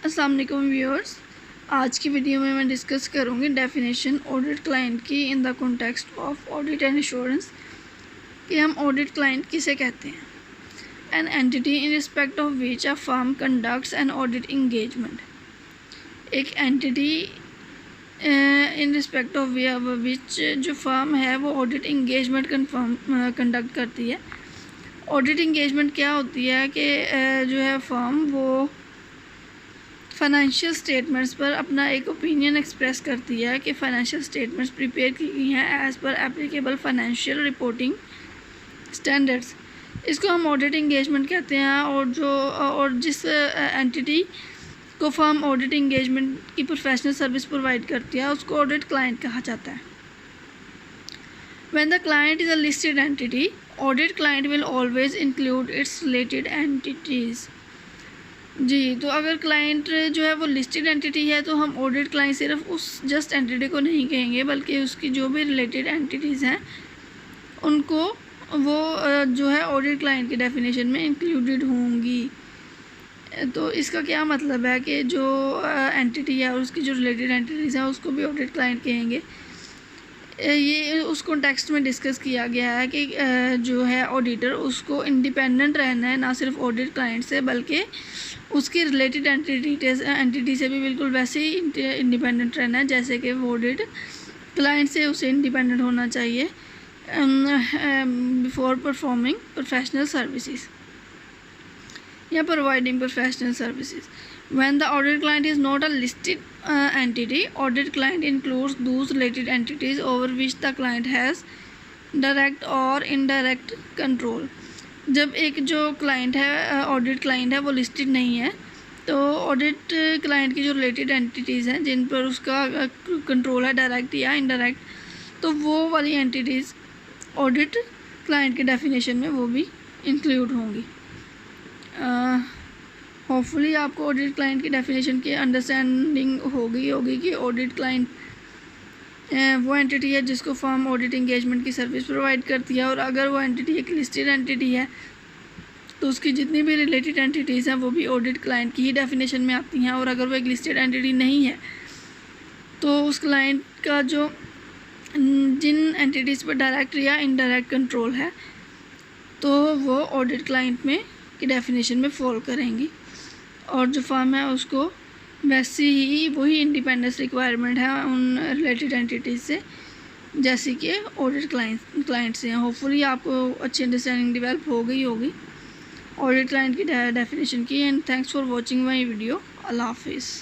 अस्सलाम वालेकुम व्यूअर्स। आज की वीडियो में मैं डिस्कस करूंगी डेफिनेशन ऑडिट क्लाइंट की in the context of audit and assurance कि हम ऑडिट क्लाइंट किसे कहते हैं। An entity in respect of which a firm conducts an audit engagement. एक entity in respect of which जो फर्म है वो ऑडिट इंगेजमेंट कंडक्ट करती है। ऑडिट इंगेजमेंट क्या होती है कि जो है फर्म वो फाइनेंशियल स्टेटमेंट्स पर अपना एक ओपिनियन एक्सप्रेस करती है कि फाइनेंशियल स्टेटमेंट्स प्रिपेयर की गई हैं as per applicable financial reporting standards. इसको हम ऑडिट इंगेजमेंट कहते हैं। और जिस एंटिटी को फर्म ऑडिट इंगेजमेंट की प्रोफेशनल सर्विस प्रोवाइड करती है उसको ऑडिट क्लाइंट कहा जाता है। When the client is a listed entity, audit client will always include its related entities। जी, तो अगर क्लाइंट जो है वो लिस्टेड एंटिटी है तो हम ऑडिट क्लाइंट सिर्फ उस जस्ट एंटिटी को नहीं कहेंगे बल्कि उसकी जो भी रिलेटेड एंटिटीज़ हैं उनको वो जो है ऑडिट क्लाइंट की डेफिनेशन में इंक्लूडेड होंगी। तो इसका क्या मतलब है कि जो एंटिटी है और उसकी जो रिलेटेड एंटिटीज़ हैं उसको भी ऑडिट क्लाइंट कहेंगे। ये उस कॉन्टेक्स्ट में डिस्कस किया गया है कि जो है ऑडिटर उसको इंडिपेंडेंट रहना है, ना सिर्फ ऑडिट क्लाइंट से बल्कि उसकी रिलेटेड एंटिटी से भी बिल्कुल वैसे ही इंडिपेंडेंट रहना है जैसे कि वो ऑडिट क्लाइंट से उसे इंडिपेंडेंट होना चाहिए बिफोर परफॉर्मिंग प्रोफेशनल सर्विसेज या providing professional services. When the audit client is not a listed entity, audit client includes those related entities over which the client has direct or indirect control। जब एक जो client है audit client है वो listed नहीं है तो audit client की जो रिलेटेड एंटिटीज़ हैं जिन पर उसका कंट्रोल है डायरेक्ट या इनडायरेक्ट, तो वो वाली एंटिटीज़ ऑडिट क्लाइंट के डेफिनेशन में वो भी इंक्लूड होंगी। होपफुली आपको ऑडिट क्लाइंट की डेफिनेशन की अंडरस्टैंडिंग होगी कि ऑडिट क्लाइंट वो एंटिटी है जिसको फर्म ऑडिट इंगेजमेंट की सर्विस प्रोवाइड करती है। और अगर वो एंटिटी एक लिस्टेड एंटिटी है तो उसकी जितनी भी रिलेटेड एंटिटीज़ हैं वो भी ऑडिट क्लाइंट की ही डेफिनेशन में आती हैं। और अगर वो एक लिस्टेड एंटिटी नहीं है तो उस क्लाइंट का जो जिन एंटिटीज़ पर डायरेक्ट या इनडायरेक्ट कंट्रोल है तो वो ऑडिट क्लाइंट में की डेफिनेशन में फॉल करेंगी। और जो फर्म है उसको वैसे ही वही इंडिपेंडेंस रिक्वायरमेंट है उन रिलेटेड एंटिटीज़ से जैसे कि ऑडिट क्लाइंट से हैं। होपफुली आपको अच्छी अंडरस्टैंडिंग डेवलप हो गई होगी ऑडिट क्लाइंट की डेफिनेशन की। And thanks for watching my video. अल्लाह हाफिज़।